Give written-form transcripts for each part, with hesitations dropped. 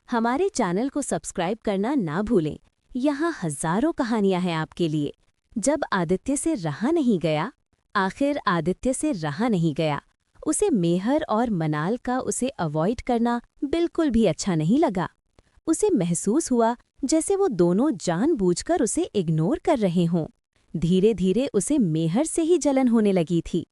हमारे चैनल को सब्सक्राइब करना ना भूलें। यहाँ हजारों कहानियां हैं आपके लिए। जब आदित्य से रहा नहीं गया, आखिर आदित्य से रहा नहीं गया। उसे मेहर और मनाल का उसे अवॉइड करना बिल्कुल भी अच्छा नहीं लगा। उसे महसूस हुआ जैसे वो दोनों जानबूझकर उसे इग्नोर कर रहे हों। धीरे धीरे उसे मेहर से ही जलन होने लगी थी।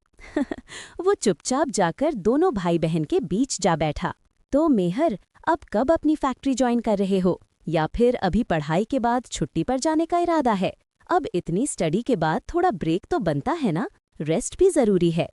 वो चुपचाप जाकर दोनों भाई बहन के बीच जा बैठा। तो मेहर, अब कब अपनी फैक्ट्री ज्वाइन कर रहे हो, या फिर अभी पढ़ाई के बाद छुट्टी पर जाने का इरादा है? अब इतनी स्टडी के बाद थोड़ा ब्रेक तो बनता है ना, रेस्ट भी जरूरी है।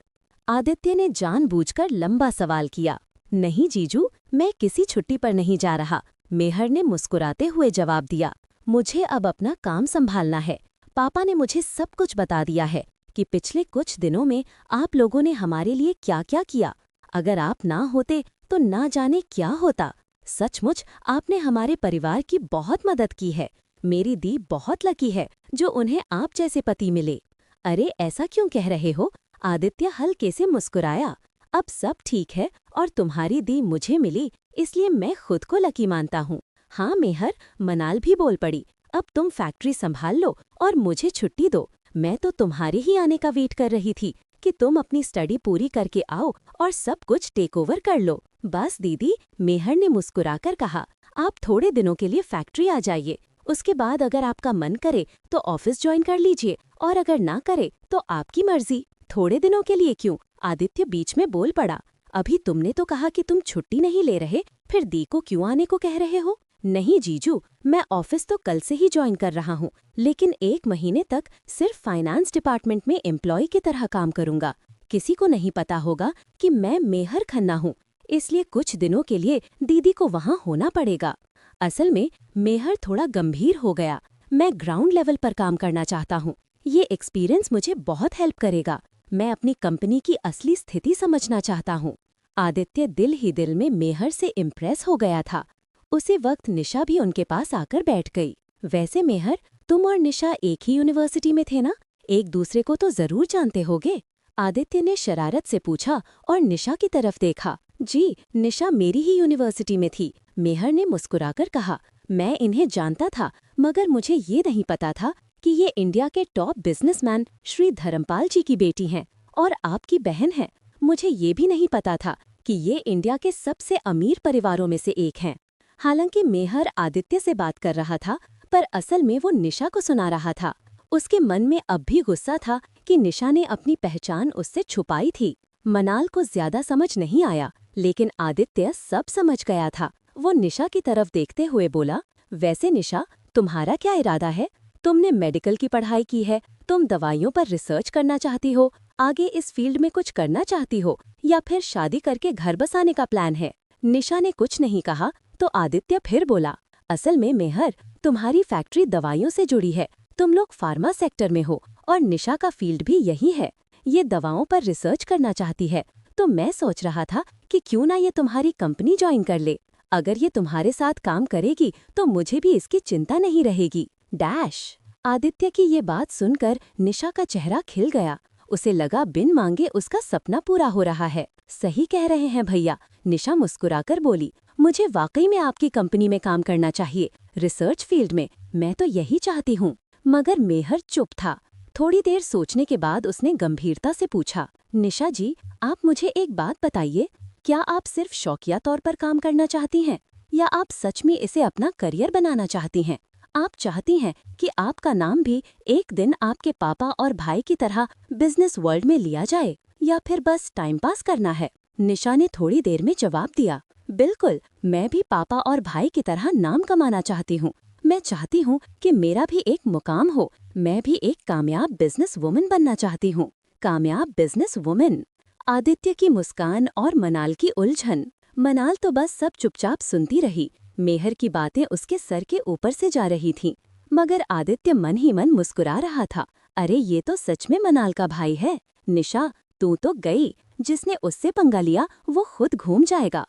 आदित्य ने जानबूझकर लंबा सवाल किया। नहीं जीजू, मैं किसी छुट्टी पर नहीं जा रहा, मेहर ने मुस्कुराते हुए जवाब दिया। मुझे अब अपना काम संभालना है। पापा ने मुझे सब कुछ बता दिया है कि पिछले कुछ दिनों में आप लोगों ने हमारे लिए क्या क्या किया। अगर आप ना होते तो ना जाने क्या होता। सचमुच आपने हमारे परिवार की बहुत मदद की है। मेरी दी बहुत लकी है जो उन्हें आप जैसे पति मिले। अरे ऐसा क्यों कह रहे हो? आदित्य हल्के से मुस्कुराया। अब सब ठीक है और तुम्हारी दी मुझे मिली, इसलिए मैं खुद को लकी मानता हूँ। हाँ मेहर, मनाल भी बोल पड़ी। अब तुम फैक्ट्री संभाल लो और मुझे छुट्टी दो। मैं तो तुम्हारे ही आने का वेट कर रही थी कि तुम अपनी स्टडी पूरी करके आओ और सब कुछ टेक ओवर कर लो। बस दीदी, मेहर ने मुस्कुराकर कहा, आप थोड़े दिनों के लिए फैक्ट्री आ जाइए। उसके बाद अगर आपका मन करे तो ऑफिस ज्वाइन कर लीजिए, और अगर ना करे तो आपकी मर्जी। थोड़े दिनों के लिए क्यों? आदित्य बीच में बोल पड़ा। अभी तुमने तो कहा कि तुम छुट्टी नहीं ले रहे, फिर दी को क्यों आने को कह रहे हो? नहीं जीजू, मैं ऑफिस तो कल से ही ज्वाइन कर रहा हूँ, लेकिन 1 महीने तक सिर्फ फाइनेंस डिपार्टमेंट में एम्प्लॉय की तरह काम करूंगा। किसी को नहीं पता होगा कि मैं मेहर खन्ना हूँ, इसलिए कुछ दिनों के लिए दीदी को वहाँ होना पड़ेगा। असल में मेहर थोड़ा गंभीर हो गया। मैं ग्राउंड लेवल पर काम करना चाहता हूँ। ये एक्सपीरियंस मुझे बहुत हेल्प करेगा। मैं अपनी कंपनी की असली स्थिति समझना चाहता हूँ। आदित्य दिल ही दिल में मेहर से इम्प्रेस हो गया था। उसी वक्त निशा भी उनके पास आकर बैठ गई। वैसे मेहर, तुम और निशा एक ही यूनिवर्सिटी में थे ना? एक दूसरे को तो जरूर जानते होगे। आदित्य ने शरारत से पूछा और निशा की तरफ देखा। जी, निशा मेरी ही यूनिवर्सिटी में थी, मेहर ने मुस्कुराकर कहा। मैं इन्हें जानता था, मगर मुझे ये नहीं पता था कि ये इंडिया के टॉप बिजनेसमैन श्री धर्मपाल जी की बेटी हैं और आपकी बहन हैं। मुझे ये भी नहीं पता था कि ये इंडिया के सबसे अमीर परिवारों में से एक हैं। हालांकि मेहर आदित्य से बात कर रहा था, पर असल में वो निशा को सुना रहा था। उसके मन में अब भी गुस्सा था कि निशा ने अपनी पहचान उससे छुपाई थी। मनाल को ज्यादा समझ नहीं आया, लेकिन आदित्य सब समझ गया था। वो निशा की तरफ देखते हुए बोला, वैसे निशा, तुम्हारा क्या इरादा है? तुमने मेडिकल की पढ़ाई की है, तुम दवाइयों पर रिसर्च करना चाहती हो, आगे इस फील्ड में कुछ करना चाहती हो, या फिर शादी करके घर बसाने का प्लान है? निशा ने कुछ नहीं कहा तो आदित्य फिर बोला, असल में मेहर, तुम्हारी फैक्ट्री दवाइयों से जुड़ी है। तुम लोग फार्मा सेक्टर में हो और निशा का फील्ड भी यही है। ये दवाओं पर रिसर्च करना चाहती है, तो मैं सोच रहा था कि क्यों ना ये तुम्हारी कंपनी ज्वाइन कर ले। अगर ये तुम्हारे साथ काम करेगी तो मुझे भी इसकी चिंता नहीं रहेगी। डैश। आदित्य की ये बात सुनकर निशा का चेहरा खिल गया। उसे लगा बिन मांगे उसका सपना पूरा हो रहा है। सही कह रहे हैं भैया, निशा मुस्कुराकर बोली। मुझे वाकई में आपकी कंपनी में काम करना चाहिए, रिसर्च फील्ड में। मैं तो यही चाहती हूँ। मगर मेहर चुप था। थोड़ी देर सोचने के बाद उसने गंभीरता से पूछा, निशा जी, आप मुझे एक बात बताइए, क्या आप सिर्फ शौकिया तौर पर काम करना चाहती हैं, या आप सच में इसे अपना करियर बनाना चाहती हैं? आप चाहती हैं कि आपका नाम भी एक दिन आपके पापा और भाई की तरह बिजनेस वर्ल्ड में लिया जाए, या फिर बस टाइम पास करना है? निशा ने थोड़ी देर में जवाब दिया, बिल्कुल, मैं भी पापा और भाई की तरह नाम कमाना चाहती हूँ। मैं चाहती हूँ कि मेरा भी एक मुकाम हो। मैं भी एक कामयाब बिजनेस वुमन बनना चाहती हूँ। कामयाब बिजनेस वुमन। आदित्य की मुस्कान और मनाल की उलझन। मनाल तो बस सब चुपचाप सुनती रही। मेहर की बातें उसके सर के ऊपर से जा रही थीं, मगर आदित्य मन ही मन मुस्कुरा रहा था। अरे ये तो सच में मनाल का भाई है। निशा, तू तो गई, जिसने उससे पंगा लिया वो खुद घूम जाएगा।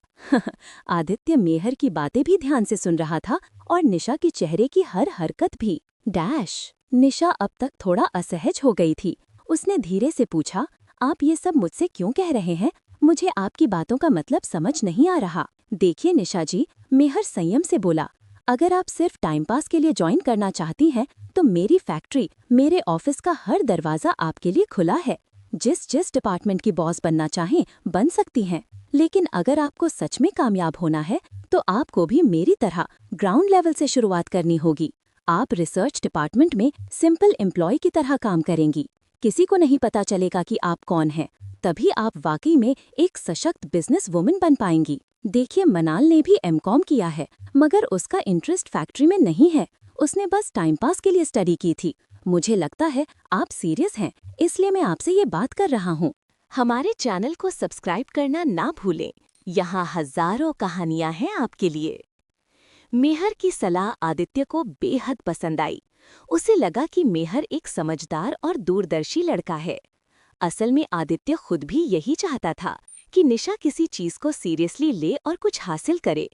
आदित्य मेहर की बातें भी ध्यान से सुन रहा था और निशा की चेहरे की हर हरकत भी। डैश। निशा अब तक थोड़ा असहज हो गई थी। उसने धीरे से पूछा, आप ये सब मुझसे क्यों कह रहे हैं? मुझे आपकी बातों का मतलब समझ नहीं आ रहा। देखिए निशा जी, मेहर संयम से बोला, अगर आप सिर्फ टाइम पास के लिए ज्वाइन करना चाहती हैं तो मेरी फैक्ट्री, मेरे ऑफिस का हर दरवाजा आपके लिए खुला है। जिस जिस डिपार्टमेंट की बॉस बनना चाहें बन सकती हैं। लेकिन अगर आपको सच में कामयाब होना है तो आपको भी मेरी तरह ग्राउंड लेवल से शुरुआत करनी होगी। आप रिसर्च डिपार्टमेंट में सिंपल एम्प्लॉय की तरह काम करेंगी। किसी को नहीं पता चलेगा कि आप कौन हैं। तभी आप वाकई में एक सशक्त बिजनेस वुमन बन पाएंगी। देखिए, मनाल ने भी एमकॉम किया है, मगर उसका इंटरेस्ट फैक्ट्री में नहीं है। उसने बस टाइम पास के लिए स्टडी की थी। मुझे लगता है आप सीरियस हैं, इसलिए मैं आपसे ये बात कर रहा हूँ। हमारे चैनल को सब्सक्राइब करना ना भूलें। यहाँ हजारों कहानियाँ हैं आपके लिए। मेहर की सलाह आदित्य को बेहद पसंद आई। उसे लगा कि मेहर एक समझदार और दूरदर्शी लड़का है। असल में आदित्य खुद भी यही चाहता था कि निशा किसी चीज को सीरियसली ले और कुछ हासिल करे।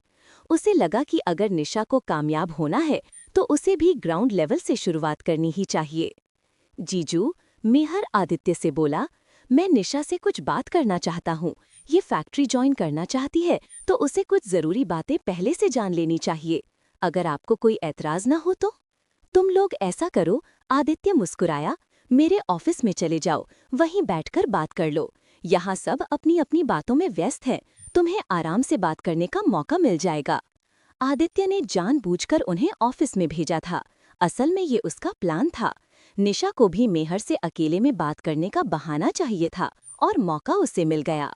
उसे लगा कि अगर निशा को कामयाब होना है तो उसे भी ग्राउंड लेवल से शुरुआत करनी ही चाहिए। जीजू, मेहर आदित्य से बोला, मैं निशा से कुछ बात करना चाहता हूँ। ये फैक्ट्री ज्वाइन करना चाहती है तो उसे कुछ जरूरी बातें पहले से जान लेनी चाहिए। अगर आपको कोई ऐतराज ना हो तो तुम लोग ऐसा करो। आदित्य मुस्कुराया, मेरे ऑफिस में चले जाओ, वहीं बैठकर बात कर लो। यहाँ सब अपनी अपनी बातों में व्यस्त हैं, तुम्हें आराम से बात करने का मौका मिल जाएगा। आदित्य ने जानबूझकर उन्हें ऑफिस में भेजा था। असल में ये उसका प्लान था। निशा को भी मेहर से अकेले में बात करने का बहाना चाहिए था और मौका उसे मिल गया।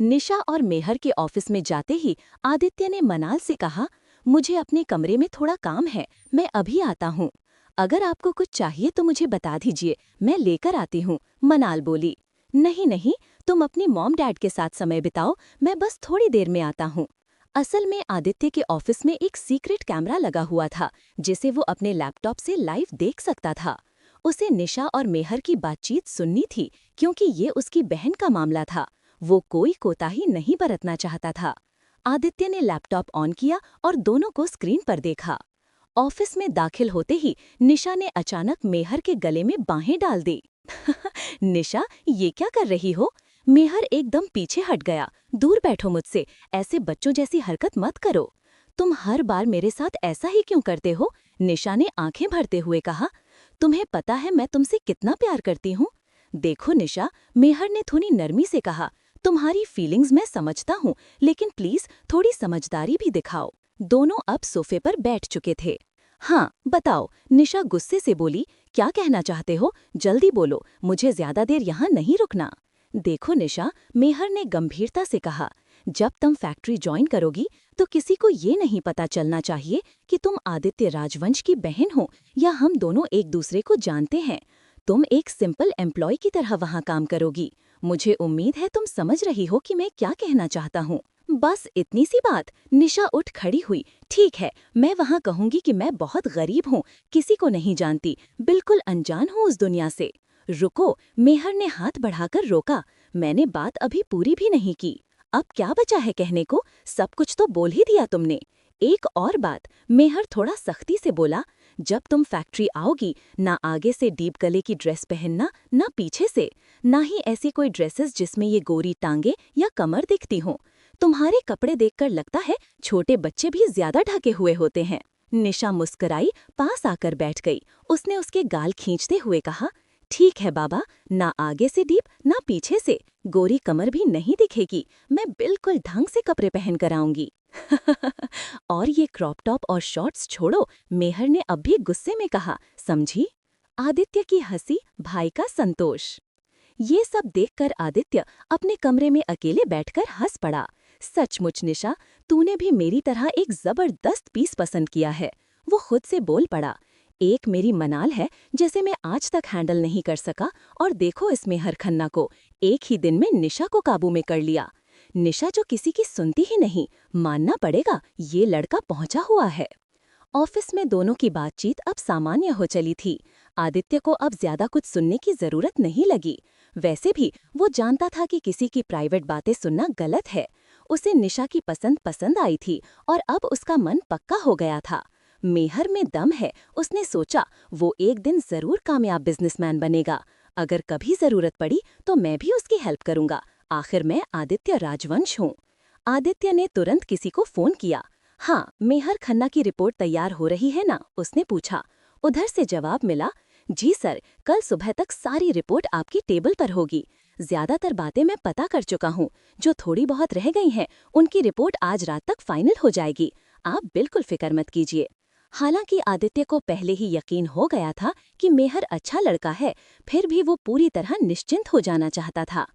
निशा और मेहर के ऑफिस में जाते ही आदित्य ने मनाल से कहा, मुझे अपने कमरे में थोड़ा काम है, मैं अभी आता हूँ। अगर आपको कुछ चाहिए तो मुझे बता दीजिए, मैं लेकर आती हूँ, मनाल बोली। नहीं नहीं, तुम अपनी मॉम डैड के साथ समय बिताओ, मैं बस थोड़ी देर में आता हूँ। असल में आदित्य के ऑफिस में एक सीक्रेट कैमरा लगा हुआ था जिसे वो अपने लैपटॉप से लाइव देख सकता था। उसे निशा और मेहर की बातचीत सुननी थी क्योंकि ये उसकी बहन का मामला था। वो कोई कोताही नहीं बरतना चाहता था। आदित्य ने लैपटॉप ऑन किया और दोनों को स्क्रीन पर देखा। ऑफिस में दाखिल होते ही निशा ने अचानक मेहर के गले में बाहें डाल दी। निशा, ये क्या कर रही हो? मेहर एकदम पीछे हट गया। दूर बैठो मुझसे, ऐसे बच्चों जैसी हरकत मत करो। तुम हर बार मेरे साथ ऐसा ही क्यों करते हो? निशा ने आंखें भरते हुए कहा। तुम्हें पता है मैं तुमसे कितना प्यार करती हूँ। देखो निशा, मेहर ने थोड़ी नरमी से कहा, तुम्हारी फीलिंग्स मैं समझता हूँ, लेकिन प्लीज थोड़ी समझदारी भी दिखाओ। दोनों अब सोफे पर बैठ चुके थे। हाँ बताओ, निशा गुस्से से बोली, क्या कहना चाहते हो? जल्दी बोलो, मुझे ज्यादा देर यहाँ नहीं रुकना। देखो निशा, मेहर ने गंभीरता से कहा, जब तुम फैक्ट्री ज्वाइन करोगी तो किसी को ये नहीं पता चलना चाहिए कि तुम आदित्य राजवंश की बहन हो या हम दोनों एक दूसरे को जानते हैं। तुम एक सिंपल एम्प्लॉय की तरह वहाँ काम करोगी। मुझे उम्मीद है तुम समझ रही हो कि मैं क्या कहना चाहता हूँ। बस इतनी सी बात। निशा उठ खड़ी हुई। ठीक है, मैं वहाँ कहूँगी कि मैं बहुत गरीब हूँ, किसी को नहीं जानती, बिल्कुल अनजान हूँ उस दुनिया से। रुको, मेहर ने हाथ बढ़ाकर रोका। मैंने बात अभी पूरी भी नहीं की। अब क्या बचा है कहने को? सब कुछ तो बोल ही दिया तुमने। एक और बात, मेहर थोड़ा सख्ती से बोला, जब तुम फैक्ट्री आओगी ना आगे से डीप गले की ड्रेस पहनना, ना पीछे से, ना ही ऐसी कोई ड्रेसेस जिसमें ये गोरी टांगे या कमर दिखती हों। तुम्हारे कपड़े देखकर लगता है छोटे बच्चे भी ज्यादा ढके हुए होते हैं। निशा मुस्कुराई, पास आकर बैठ गई। उसने उसके गाल खींचते हुए कहा, ठीक है बाबा, ना आगे से डीप ना पीछे से, गोरी कमर भी नहीं दिखेगी। मैं बिल्कुल ढंग से कपड़े पहन कर आऊंगी। और ये क्रॉप टॉप और शॉर्ट्स छोड़ो, मेहर ने अब भी गुस्से में कहा, समझी? आदित्य की हंसी, भाई का संतोष। ये सब देखकर आदित्य अपने कमरे में अकेले बैठकर हंस पड़ा। सचमुच निशा, तूने भी मेरी तरह एक जबरदस्त पीस पसंद किया है। वो खुद से बोल पड़ा। एक मेरी मनाल है जिसे मैं आज तक हैंडल नहीं कर सका, और देखो इस मेहर खन्ना को, एक ही दिन में निशा को काबू में कर लिया। निशा जो किसी की सुनती ही नहीं, मानना पड़ेगा ये लड़का पहुंचा हुआ है। ऑफिस में दोनों की बातचीत अब सामान्य हो चली थी। आदित्य को अब ज्यादा कुछ सुनने की जरूरत नहीं लगी। वैसे भी वो जानता था कि किसी की प्राइवेट बातें सुनना गलत है। उसे निशा की पसंद आई थी और अब उसका मन पक्का हो गया था। मेहर में दम है, उसने सोचा, वो एक दिन जरूर कामयाब बिजनेसमैन बनेगा। अगर कभी जरूरत पड़ी तो मैं भी उसकी हेल्प करूंगा। आखिर मैं आदित्य राजवंश हूँ। आदित्य ने तुरंत किसी को फोन किया। हाँ, मेहर खन्ना की रिपोर्ट तैयार हो रही है ना, उसने पूछा। उधर से जवाब मिला, जी सर, कल सुबह तक सारी रिपोर्ट आपकी टेबल पर होगी। ज्यादातर बातें मैं पता कर चुका हूँ, जो थोड़ी बहुत रह गई हैं उनकी रिपोर्ट आज रात तक फाइनल हो जाएगी। आप बिल्कुल फिक्र मत कीजिए। हालांकि आदित्य को पहले ही यकीन हो गया था कि मेहर अच्छा लड़का है, फिर भी वो पूरी तरह निश्चिंत हो जाना चाहता था।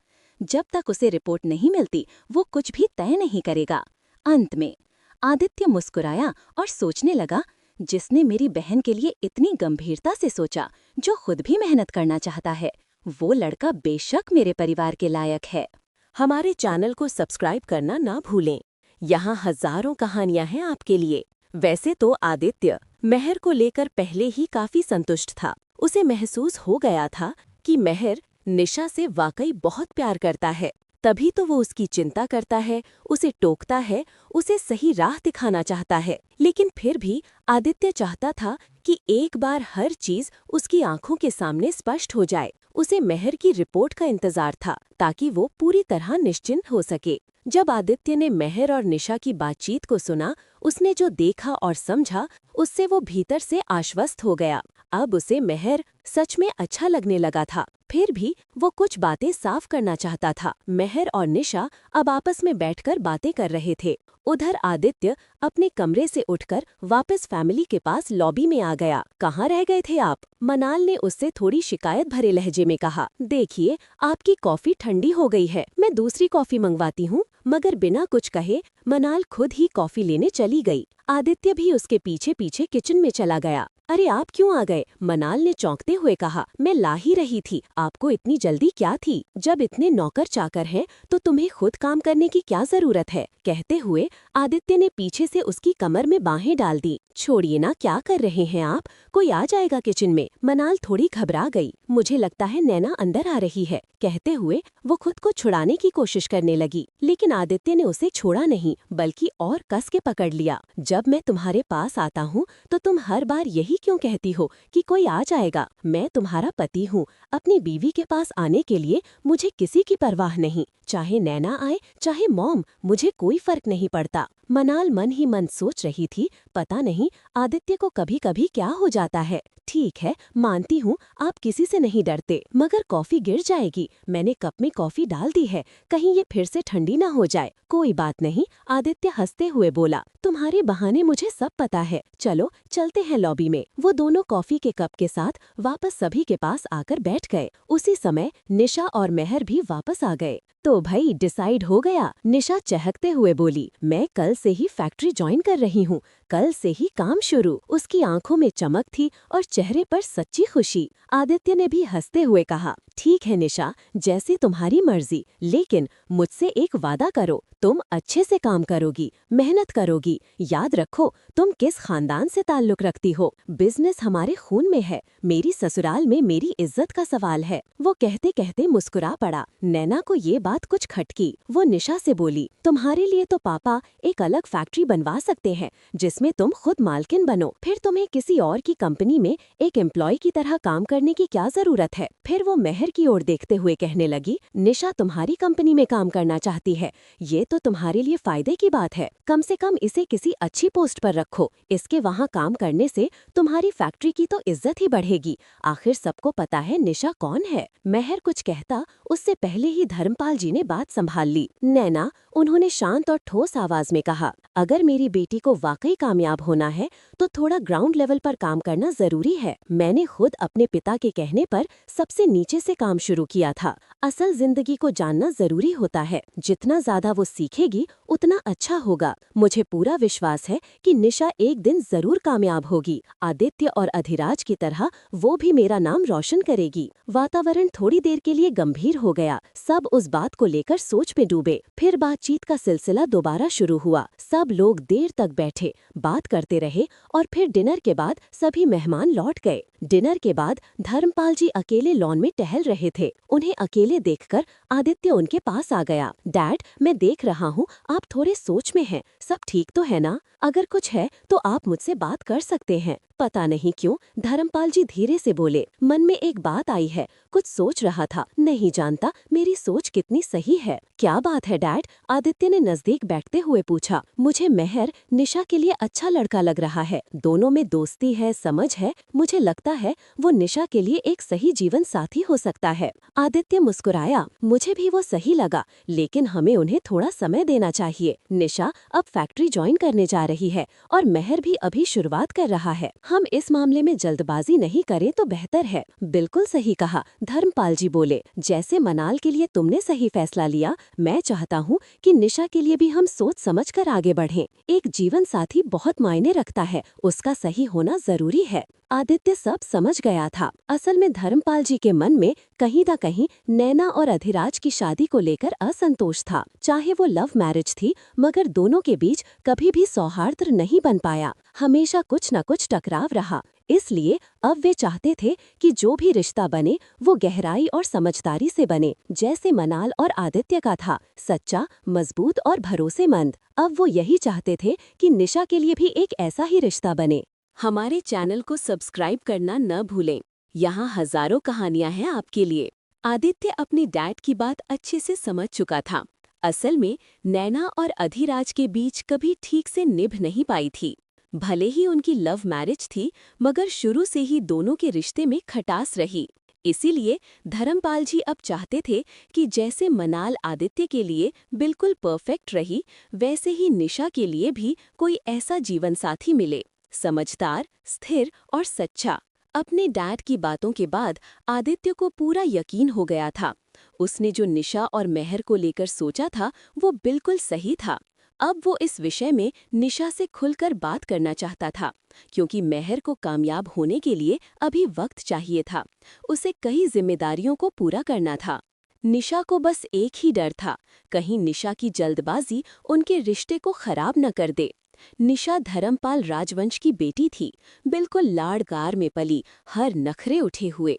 जब तक उसे रिपोर्ट नहीं मिलती वो कुछ भी तय नहीं करेगा। अंत में आदित्य मुस्कुराया और सोचने लगा, जिसने मेरी बहन के लिए इतनी गंभीरता से सोचा, जो खुद भी मेहनत करना चाहता है, वो लड़का बेशक मेरे परिवार के लायक है। हमारे चैनल को सब्सक्राइब करना ना भूलें। यहाँ हजारों कहानियां हैं आपके लिए। वैसे तो आदित्य मेहर को लेकर पहले ही काफी संतुष्ट था। उसे महसूस हो गया था कि मेहर निशा से वाकई बहुत प्यार करता है, तभी तो वो उसकी चिंता करता है, उसे टोकता है, उसे सही राह दिखाना चाहता है। लेकिन फिर भी आदित्य चाहता था कि एक बार हर चीज उसकी आंखों के सामने स्पष्ट हो जाए। उसे मेहर की रिपोर्ट का इंतजार था ताकि वो पूरी तरह निश्चिंत हो सके। जब आदित्य ने मेहर और निशा की बातचीत को सुना, उसने जो देखा और समझा, उससे वो भीतर से आश्वस्त हो गया। अब उसे मेहर सच में अच्छा लगने लगा था। फिर भी वो कुछ बातें साफ करना चाहता था। मेहर और निशा अब आपस में बैठकर बातें कर रहे थे। उधर आदित्य अपने कमरे से उठकर वापस फैमिली के पास लॉबी में आ गया। कहाँ रह गए थे आप? मनाल ने उससे थोड़ी शिकायत भरे लहजे में कहा। देखिए, आपकी कॉफी ठंडी हो गई है, मैं दूसरी कॉफी मंगवाती हूँ। मगर बिना कुछ कहे मनाल खुद ही कॉफी लेने चली गई। आदित्य भी उसके पीछे पीछे किचन में चला गया। अरे आप क्यों आ गए? मनाल ने चौंकते हुए कहा। मैं ला ही रही थी, आपको इतनी जल्दी क्या थी? जब इतने नौकर चाकर हैं तो तुम्हें खुद काम करने की क्या जरूरत है? कहते हुए आदित्य ने पीछे से उसकी कमर में बाहें डाल दी। छोड़िए ना, क्या कर रहे हैं आप? कोई आ जाएगा किचन में। मनाल थोड़ी घबरा गई। मुझे लगता है नैना अंदर आ रही है। कहते हुए वो खुद को छुड़ाने की कोशिश करने लगी, लेकिन आदित्य ने उसे छोड़ा नहीं बल्कि और कस के पकड़ लिया। जब मैं तुम्हारे पास आता हूँ तो तुम हर बार यही क्यों कहती हो कि कोई आ जाएगा? मैं तुम्हारा पति हूँ। अपनी बीवी के पास आने के लिए मुझे किसी की परवाह नहीं। चाहे नैना आए चाहे मॉम, मुझे कोई फर्क नहीं पड़ता। मनाल मन ही मन सोच रही थी, पता नहीं आदित्य को कभी कभी क्या हो जाता है। ठीक है, मानती हूँ आप किसी से नहीं डरते, मगर कॉफी गिर जाएगी। मैंने कप में कॉफी डाल दी है, कहीं ये फिर से ठंडी ना हो जाए। कोई बात नहीं, आदित्य हंसते हुए बोला। तुम्हारे बहाने मुझे सब पता है। चलो चलते हैं लॉबी में। वो दोनों कॉफी के कप के साथ वापस सभी के पास आकर बैठ गए। उसी समय निशा और मेहर भी वापस आ गए। तो भाई डिसाइड हो गया? निशा चहकते हुए बोली। मैं कल से ही फैक्ट्री ज्वाइन कर रही हूँ, कल से ही काम शुरू। उसकी आंखों में चमक थी और चेहरे पर सच्ची खुशी। आदित्य ने भी हंसते हुए कहा, ठीक है निशा, जैसे तुम्हारी मर्जी, लेकिन मुझसे एक वादा करो, तुम अच्छे से काम करोगी, मेहनत करोगी। याद रखो तुम किस खानदान से ताल्लुक रखती हो। बिजनेस हमारे खून में है, मेरी ससुराल में मेरी इज्जत का सवाल है। वो कहते कहते मुस्कुरा पड़ा। नैना को ये बात कुछ खटकी। वो निशा से बोली, तुम्हारे लिए तो पापा एक अलग फैक्ट्री बनवा सकते हैं जिसमें तुम खुद मालकिन बनो। फिर तुम्हें किसी और की कंपनी में एक एम्प्लॉय की तरह काम करने की क्या जरूरत है? फिर वो मेहर की ओर देखते हुए कहने लगी, निशा तुम्हारी कंपनी में काम करना चाहती है, ये तो तुम्हारे लिए फायदे की बात है। कम से कम इसे किसी अच्छी पोस्ट पर रखो। इसके वहाँ काम करने से तुम्हारी फैक्ट्री की तो इज्जत ही बढ़ेगी। आखिर सबको पता है निशा कौन है। मेहर कुछ कहता उससे पहले ही धर्मपाल जी ने बात संभाल ली। नैना, उन्होंने शांत और ठोस आवाज में कहा, अगर मेरी बेटी को वाकई कामयाब होना है तो थोड़ा ग्राउंड लेवल पर काम करना जरूरी है। मैंने खुद अपने पिता के कहने पर सबसे नीचे से काम शुरू किया था। असल जिंदगी को जानना जरूरी होता है। जितना ज्यादा वो सीखेगी उतना अच्छा होगा। मुझे पूरा विश्वास है कि निशा एक दिन जरूर कामयाब होगी। आदित्य और अधिराज की तरह वो भी मेरा नाम रोशन करेगी। वातावरण थोड़ी देर के लिए गंभीर हो गया। सब उस बात को लेकर सोच में डूबे। फिर बातचीत का सिलसिला दोबारा शुरू हुआ। सब लोग देर तक बैठे, बात करते रहे और फिर डिनर के बाद सभी मेहमान लौट गए। डिनर के बाद धर्मपाल जी अकेले लॉन में टहल रहे थे। उन्हें अकेले देखकर आदित्य उनके पास आ गया। डैड, मैं देख रहा हूँ आप थोड़े सोच में हैं। सब ठीक तो है ना? अगर कुछ है तो आप मुझसे बात कर सकते हैं। पता नहीं क्यों धर्मपाल जी धीरे से बोले। मन में एक बात आई है, कुछ सोच रहा था। नहीं जानता मेरी सोच कितनी सही है। क्या बात है डैड? आदित्य ने नजदीक बैठते हुए पूछा। मुझे मेहर निशा के लिए अच्छा लड़का लग रहा है। दोनों में दोस्ती है, समझ है। मुझे लगता है वो निशा के लिए एक सही जीवन साथी हो सकता है। आदित्य मुस्कुराया। मुझे भी वो सही लगा, लेकिन हमें उन्हें थोड़ा समय देना चाहिए। निशा अब फैक्ट्री ज्वाइन करने जा रही है और मेहर भी अभी शुरुआत कर रहा है। हम इस मामले में जल्दबाजी नहीं करें तो बेहतर है। बिल्कुल सही कहा, धर्मपाल जी बोले। जैसे मनाल के लिए तुमने सही फैसला लिया, मैं चाहता हूँ कि निशा के लिए भी हम सोच समझ कर आगे बढ़ें। एक जीवन साथी बहुत मायने रखता है, उसका सही होना जरूरी है। आदित्य सब समझ गया था। असल में धर्मपाल जी के मन में कहीं न कहीं नैना और अधिराज की शादी को लेकर असंतोष था। चाहे वो लव मैरिज थी, मगर दोनों के बीच कभी भी सौहार्द नहीं बन पाया। हमेशा कुछ न कुछ टकराव रहा। इसलिए अब वे चाहते थे कि जो भी रिश्ता बने वो गहराई और समझदारी से बने, जैसे मनाल और आदित्य का था, सच्चा, मजबूत और भरोसेमंद। अब वो यही चाहते थे कि निशा के लिए भी एक ऐसा ही रिश्ता बने। हमारे चैनल को सब्सक्राइब करना न भूलें। यहाँ हजारों कहानियां हैं आपके लिए। आदित्य अपने डैड की बात अच्छे से समझ चुका था। असल में नैना और अधिराज के बीच कभी ठीक से निभ नहीं पाई थी। भले ही उनकी लव मैरिज थी, मगर शुरू से ही दोनों के रिश्ते में खटास रही। इसीलिए धर्मपाल जी अब चाहते थे कि जैसे मनाल आदित्य के लिए बिल्कुल परफेक्ट रही, वैसे ही निशा के लिए भी कोई ऐसा जीवन साथी मिले, समझदार, स्थिर और सच्चा। अपने डैड की बातों के बाद आदित्य को पूरा यकीन हो गया था। उसने जो निशा और मेहर को लेकर सोचा था वो बिल्कुल सही था। अब वो इस विषय में निशा से खुलकर बात करना चाहता था, क्योंकि मेहर को कामयाब होने के लिए अभी वक्त चाहिए था। उसे कई जिम्मेदारियों को पूरा करना था। निशा को बस एक ही डर था, कहीं निशा की जल्दबाजी उनके रिश्ते को खराब न कर दे। निशा धर्मपाल राजवंश की बेटी थी, बिल्कुल लाड़गार में पली, हर नखरे उठे हुए।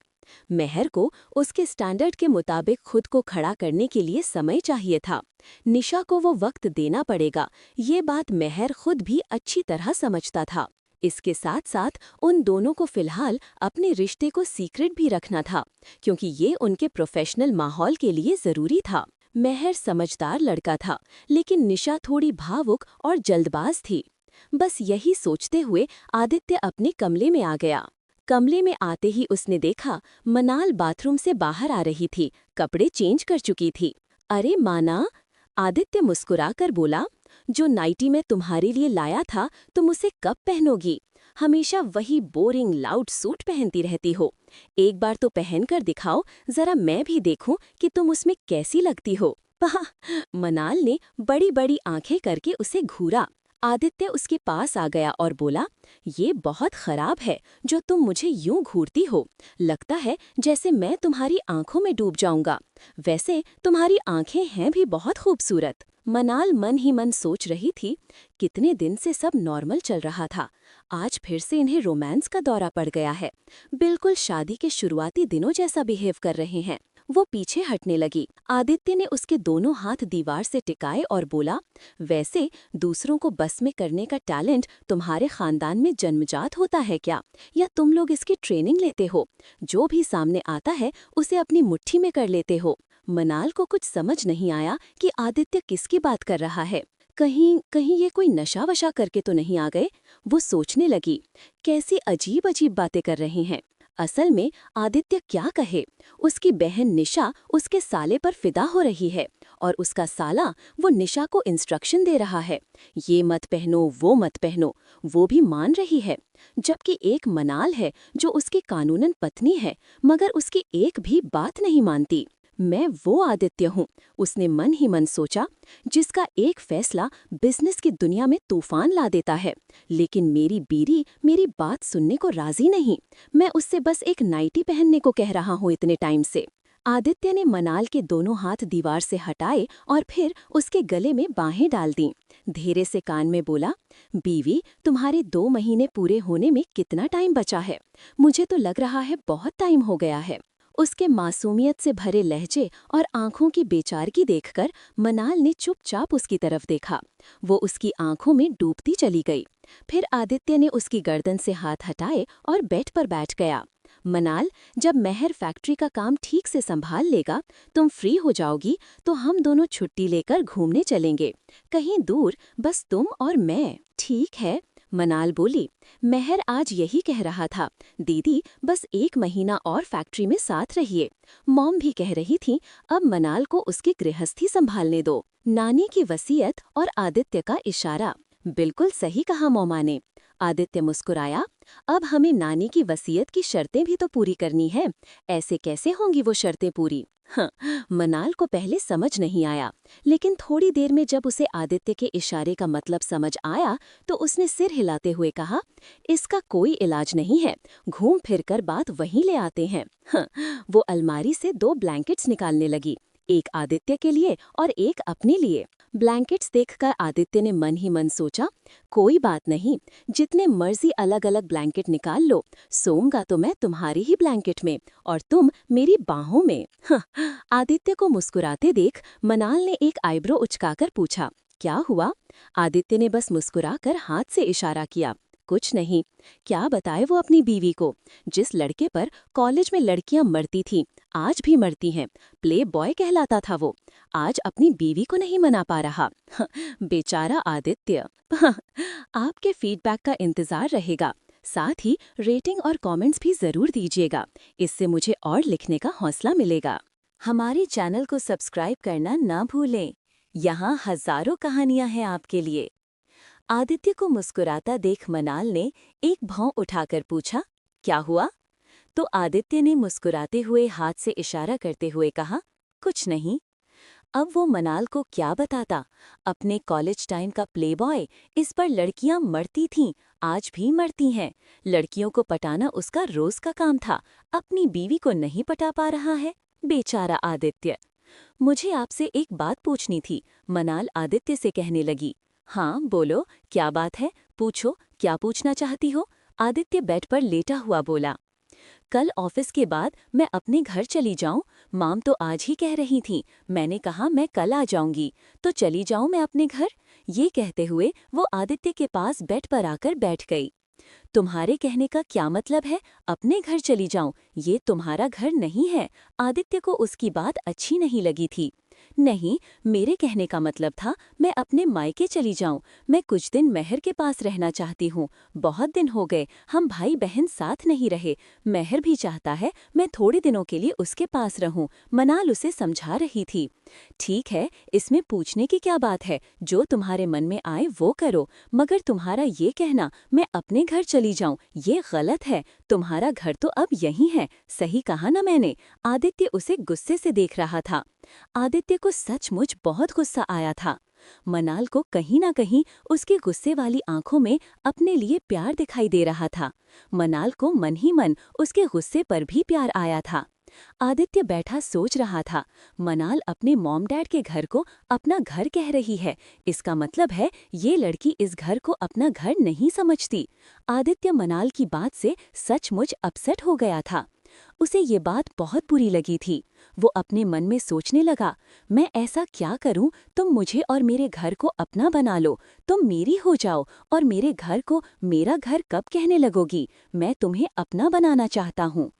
मेहर को उसके स्टैंडर्ड के मुताबिक खुद को खड़ा करने के लिए समय चाहिए था। निशा को वो वक्त देना पड़ेगा, ये बात मेहर खुद भी अच्छी तरह समझता था। इसके साथ साथ उन दोनों को फिलहाल अपने रिश्ते को सीक्रेट भी रखना था, क्योंकि ये उनके प्रोफेशनल माहौल के लिए जरूरी था। मेहर समझदार लड़का था, लेकिन निशा थोड़ी भावुक और जल्दबाज थी। बस यही सोचते हुए आदित्य अपने कमरे में आ गया। कमरे में आते ही उसने देखा मनाल बाथरूम से बाहर आ रही थी, कपड़े चेंज कर चुकी थी। अरे माना, आदित्य मुस्कुराकर बोला, जो नाइटी मैं तुम्हारे लिए लाया था तुम उसे कब पहनोगी? हमेशा वही बोरिंग लाउड सूट पहनती रहती हो। एक बार तो पहन कर दिखाओ, जरा मैं भी देखूं कि तुम उसमें कैसी लगती हो। मनाल ने बड़ी बड़ी आंखें करके उसे घूरा। आदित्य उसके पास आ गया और बोला, ये बहुत खराब है जो तुम मुझे यूं घूरती हो। लगता है जैसे मैं तुम्हारी आंखों में डूब जाऊंगा। वैसे तुम्हारी आंखें हैं भी बहुत खूबसूरत। मनाल मन ही मन सोच रही थी, कितने दिन से सब नॉर्मल चल रहा था, आज फिर से इन्हें रोमांस का दौरा पड़ गया है। बिल्कुल शादी के शुरुआती दिनों जैसा बिहेव कर रहे हैं। वो पीछे हटने लगी। आदित्य ने उसके दोनों हाथ दीवार से टिकाए और बोला, वैसे दूसरों को बस में करने का टैलेंट तुम्हारे खानदान में जन्मजात होता है क्या, या तुम लोग इसकी ट्रेनिंग लेते हो? जो भी सामने आता है उसे अपनी मुट्ठी में कर लेते हो। मनाल को कुछ समझ नहीं आया कि आदित्य किसकी बात कर रहा है। कहीं ये कोई नशा वशा करके तो नहीं आ गए? वो सोचने लगी, कैसी अजीब अजीब बातें कर रहे हैं। असल में आदित्य क्या कहे, उसकी बहन निशा उसके साले पर फिदा हो रही है और उसका साला वो निशा को इंस्ट्रक्शन दे रहा है, ये मत पहनो वो मत पहनो। वो भी मान रही है, जबकि एक मनाल है जो उसकी कानूनन पत्नी है, मगर उसकी एक भी बात नहीं मानती। मैं वो आदित्य हूँ, उसने मन ही मन सोचा, जिसका एक फैसला बिजनेस की दुनिया में तूफान ला देता है। लेकिन मेरी बीरी मेरी बात सुनने को राजी नहीं। मैं उससे बस एक नाइटी पहनने को कह रहा हूँ इतने टाइम से। आदित्य ने मनाल के दोनों हाथ दीवार से हटाए और फिर उसके गले में बाहें डाल दीं। धीरे से कान में बोला, बीवी, तुम्हारे 2 महीने पूरे होने में कितना टाइम बचा है? मुझे तो लग रहा है बहुत टाइम हो गया है। उसके मासूमियत से भरे लहजे और आंखों की बेचारगी देखकर मनाल ने चुपचाप उसकी तरफ देखा। वो उसकी आंखों में डूबती चली गई। फिर आदित्य ने उसकी गर्दन से हाथ हटाए और बेड पर बैठ गया। मनाल, जब मेहर फैक्ट्री का काम ठीक से संभाल लेगा, तुम फ्री हो जाओगी तो हम दोनों छुट्टी लेकर घूमने चलेंगे, कहीं दूर, बस तुम और मैं। ठीक है, मनाल बोली। मेहर आज यही कह रहा था, दीदी बस 1 महीना और फैक्ट्री में साथ रहिए। मॉम भी कह रही थी, अब मनाल को उसकी गृहस्थी संभालने दो। नानी की वसीयत और आदित्य का इशारा। बिल्कुल सही कहा मौमा ने। आदित्य मुस्कुराया। अब हमें नानी की वसीयत की शर्तें भी तो पूरी करनी है। ऐसे कैसे होंगी वो शर्तें पूरी? हाँ, मनाल को पहले समझ नहीं आया, लेकिन थोड़ी देर में जब उसे आदित्य के इशारे का मतलब समझ आया तो उसने सिर हिलाते हुए कहा, इसका कोई इलाज नहीं है, घूम फिर कर बात वहीं ले आते हैं। हाँ, वो अलमारी से 2 ब्लैंकेट्स निकालने लगी, एक आदित्य के लिए और एक अपने लिए। ब्लैंकेट्स देखकर आदित्य ने मन ही मन सोचा, कोई बात नहीं, जितने मर्जी अलग अलग ब्लैंकेट निकाल लो, सोऊंगा तो मैं तुम्हारी ही ब्लैंकेट में और तुम मेरी बाहों में। हाँ, आदित्य को मुस्कुराते देख मनाल ने एक आईब्रो उचकाकर पूछा, क्या हुआ? आदित्य ने बस मुस्कुराकर हाथ से इशारा किया, कुछ नहीं। क्या बताए वो अपनी बीवी को? जिस लड़के पर कॉलेज में लड़कियां मरती थीं, आज भी मरती हैं, प्ले बॉय कहलाता था वो, आज अपनी बीवी को नहीं मना पा रहा। बेचारा आदित्य। आपके फीडबैक का इंतजार रहेगा, साथ ही रेटिंग और कमेंट्स भी जरूर दीजिएगा, इससे मुझे और लिखने का हौसला मिलेगा। हमारे चैनल को सब्सक्राइब करना ना भूलें, यहाँ हजारों कहानियां हैं आपके लिए। आदित्य को मुस्कुराता देख मनाल ने एक भौं उठाकर पूछा, क्या हुआ? तो आदित्य ने मुस्कुराते हुए हाथ से इशारा करते हुए कहा, कुछ नहीं। अब वो मनाल को क्या बताता? अपने कॉलेज टाइम का प्लेबॉय, इस पर लड़कियां मरती थीं, आज भी मरती हैं। लड़कियों को पटाना उसका रोज का काम था, अपनी बीवी को नहीं पटा पा रहा है। बेचारा आदित्य। मुझे आपसे एक बात पूछनी थी, मनाल आदित्य से कहने लगी। हाँ बोलो, क्या बात है? पूछो, क्या पूछना चाहती हो? आदित्य बेड पर लेटा हुआ बोला। कल ऑफिस के बाद मैं अपने घर चली जाऊं? माम तो आज ही कह रही थी, मैंने कहा मैं कल आ जाऊंगी, तो चली जाऊं मैं अपने घर? ये कहते हुए वो आदित्य के पास बेड पर आकर बैठ गई। तुम्हारे कहने का क्या मतलब है, अपने घर चली जाऊं? ये तुम्हारा घर नहीं है। आदित्य को उसकी बात अच्छी नहीं लगी थी। नहीं, मेरे कहने का मतलब था मैं अपने मायके चली जाऊं। मैं कुछ दिन मेहर के पास रहना चाहती हूँ। बहुत दिन हो गए हम भाई बहन साथ नहीं रहे। मेहर भी चाहता है मैं थोड़े दिनों के लिए उसके पास रहूं। मनाल उसे समझा रही थी। ठीक है, इसमें पूछने की क्या बात है, जो तुम्हारे मन में आए वो करो, मगर तुम्हारा ये कहना मैं अपने घर चली जाऊं, ये गलत है। तुम्हारा घर तो अब यहीं है, सही कहा ना मैंने? आदित्य उसे गुस्से से देख रहा था। आदित्य को सचमुच बहुत गुस्सा आया था। मनाल को कहीं ना कहीं उसके गुस्से वाली आंखों में अपने लिए प्यार दिखाई दे रहा था। मनाल को मन ही मन उसके गुस्से पर भी प्यार आया था। आदित्य बैठा सोच रहा था, मनाल अपने मॉम डैड के घर को अपना घर कह रही है, इसका मतलब है ये लड़की इस घर को अपना घर नहीं समझती। आदित्य मनाल की बात से सचमुच अपसेट हो गया था। उसे ये बात बहुत बुरी लगी थी। वो अपने मन में सोचने लगा, मैं ऐसा क्या करूं तुम मुझे और मेरे घर को अपना बना लो, तुम मेरी हो जाओ और मेरे घर को मेरा घर कब कहने लगोगी? मैं तुम्हें अपना बनाना चाहता हूँ।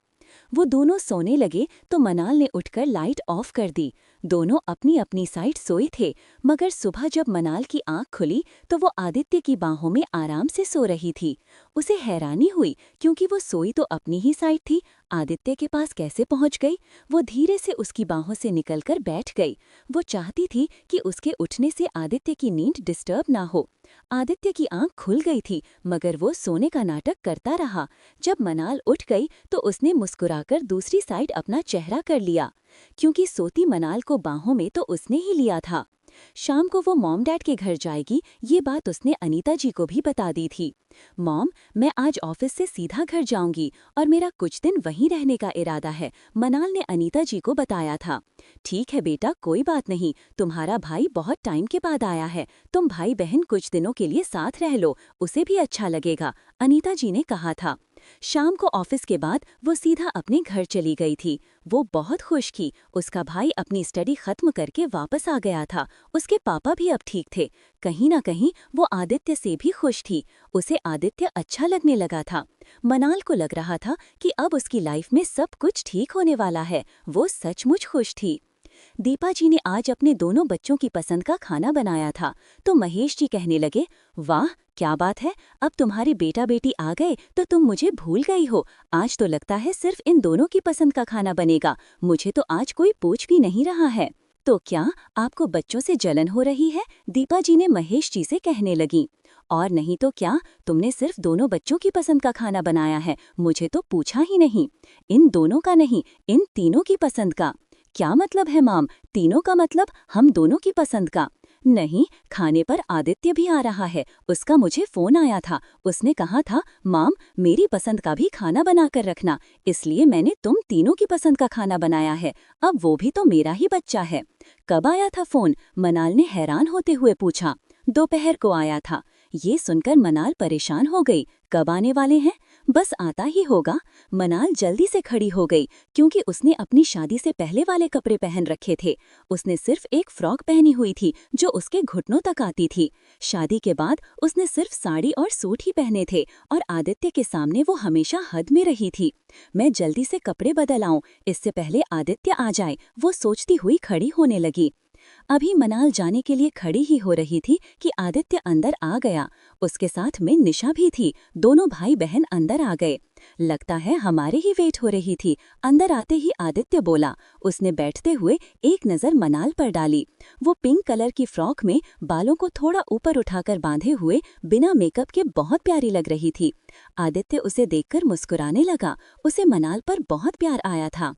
वो दोनों सोने लगे तो मनाल ने उठकर लाइट ऑफ कर दी। दोनों अपनी अपनी साइड सोए थे, मगर सुबह जब मनाल की आंख खुली तो वो आदित्य की बाहों में आराम से सो रही थी। उसे हैरानी हुई, क्योंकि वो सोई तो अपनी ही साइड थी, आदित्य के पास कैसे पहुंच गई? वो धीरे से उसकी बाहों से निकलकर बैठ गई। वो चाहती थी कि उसके उठने से आदित्य की नींद डिस्टर्ब ना हो। आदित्य की आंख खुल गई थी, मगर वो सोने का नाटक करता रहा। जब मनाल उठ गई तो उसने मुस्कुराकर दूसरी साइड अपना चेहरा कर लिया, क्योंकि सोती मनाल को बाहों में तो उसने ही लिया था। शाम को वो मॉम डैड के घर जाएगी, ये बात उसने अनीता जी को भी बता दी थी। मॉम, मैं आज ऑफिस से सीधा घर जाऊंगी और मेरा कुछ दिन वहीं रहने का इरादा है, मनाल ने अनीता जी को बताया था। ठीक है बेटा, कोई बात नहीं, तुम्हारा भाई बहुत टाइम के बाद आया है, तुम भाई बहन कुछ दिनों के लिए साथ रह लो, उसे भी अच्छा लगेगा, अनीता जी ने कहा था। शाम को ऑफिस के बाद वो सीधा अपने घर चली गई थी। वो बहुत खुश थी, उसका भाई अपनी स्टडी खत्म करके वापस आ गया था, उसके पापा भी अब ठीक थे। कहीं ना कहीं वो आदित्य से भी खुश थी, उसे आदित्य अच्छा लगने लगा था। मनाल को लग रहा था कि अब उसकी लाइफ में सब कुछ ठीक होने वाला है, वो सचमुच खुश थी। दीपा जी ने आज अपने दोनों बच्चों की पसंद का खाना बनाया था, तो महेश जी कहने लगे, वाह क्या बात है, अब तुम्हारे बेटा बेटी आ गए तो तुम मुझे भूल गई हो। आज तो लगता है सिर्फ इन दोनों की पसंद का खाना बनेगा, मुझे तो आज कोई पूछ भी नहीं रहा है। तो क्या आपको बच्चों से जलन हो रही है, दीपा जी ने महेश जी से कहने लगी। और नहीं तो क्या, तुमने सिर्फ दोनों बच्चों की पसंद का खाना बनाया है, मुझे तो पूछा ही नहीं। इन दोनों का नहीं, इन तीनों की पसंद का। क्या मतलब है माम, तीनों का मतलब हम दोनों की पसंद का? नहीं, खाने पर आदित्य भी आ रहा है, उसका मुझे फोन आया था, उसने कहा था माम मेरी पसंद का भी खाना बनाकर रखना, इसलिए मैंने तुम तीनों की पसंद का खाना बनाया है, अब वो भी तो मेरा ही बच्चा है। कब आया था फोन, मनाल ने हैरान होते हुए पूछा। दोपहर को आया था। ये सुनकर मनाल परेशान हो गई, कब आने वाले हैं, बस आता ही होगा। मनाल जल्दी से खड़ी हो गई, क्योंकि उसने अपनी शादी से पहले वाले कपड़े पहन रखे थे। उसने सिर्फ एक फ्रॉक पहनी हुई थी जो उसके घुटनों तक आती थी। शादी के बाद उसने सिर्फ साड़ी और सूट ही पहने थे और आदित्य के सामने वो हमेशा हद में रही थी। मैं जल्दी से कपड़े बदल आऊं, इससे पहले आदित्य आ जाए, वो सोचती हुई खड़ी होने लगी। अभी मनाल जाने के लिए खड़ी ही हो रही थी कि आदित्य अंदर आ गया, उसके साथ में निशा भी थी। दोनों भाई बहन अंदर आ गए। लगता है हमारे ही वेट हो रही थी, अंदर आते ही आदित्य बोला। उसने बैठते हुए एक नज़र मनाल पर डाली। वो पिंक कलर की फ्रॉक में बालों को थोड़ा ऊपर उठाकर बांधे हुए बिना मेकअप के बहुत प्यारी लग रही थी। आदित्य उसे देखकर मुस्कुराने लगा, उसे मनाल पर बहुत प्यार आया था।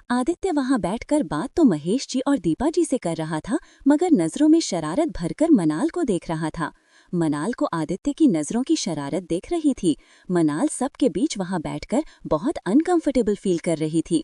आदित्य वहां बैठकर बात तो महेश जी और दीपा जी से कर रहा था, मगर नजरों में शरारत भरकर मनाल को देख रहा था। मनाल को आदित्य की नजरों की शरारत देख रही थी। मनाल सबके बीच वहां बैठकर बहुत अनकंफर्टेबल फील कर रही थी।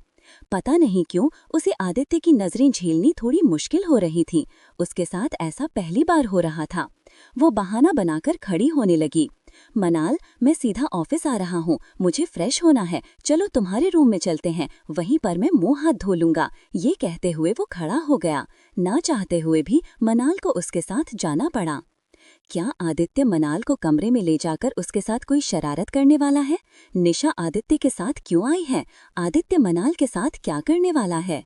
पता नहीं क्यों उसे आदित्य की नजरें झेलनी थोड़ी मुश्किल हो रही थी। उसके साथ ऐसा पहली बार हो रहा था। वो बहाना बनाकर खड़ी होने लगी। मनाल, मैं सीधा ऑफिस आ रहा हूँ, मुझे फ्रेश होना है, चलो तुम्हारे रूम में चलते हैं, वहीं पर मैं मुंह हाथ धो लूंगा। ये कहते हुए वो खड़ा हो गया। ना चाहते हुए भी मनाल को उसके साथ जाना पड़ा। क्या आदित्य मनाल को कमरे में ले जाकर उसके साथ कोई शरारत करने वाला है? निशा आदित्य के साथ क्यों आई है? आदित्य मनाल के साथ क्या करने वाला है?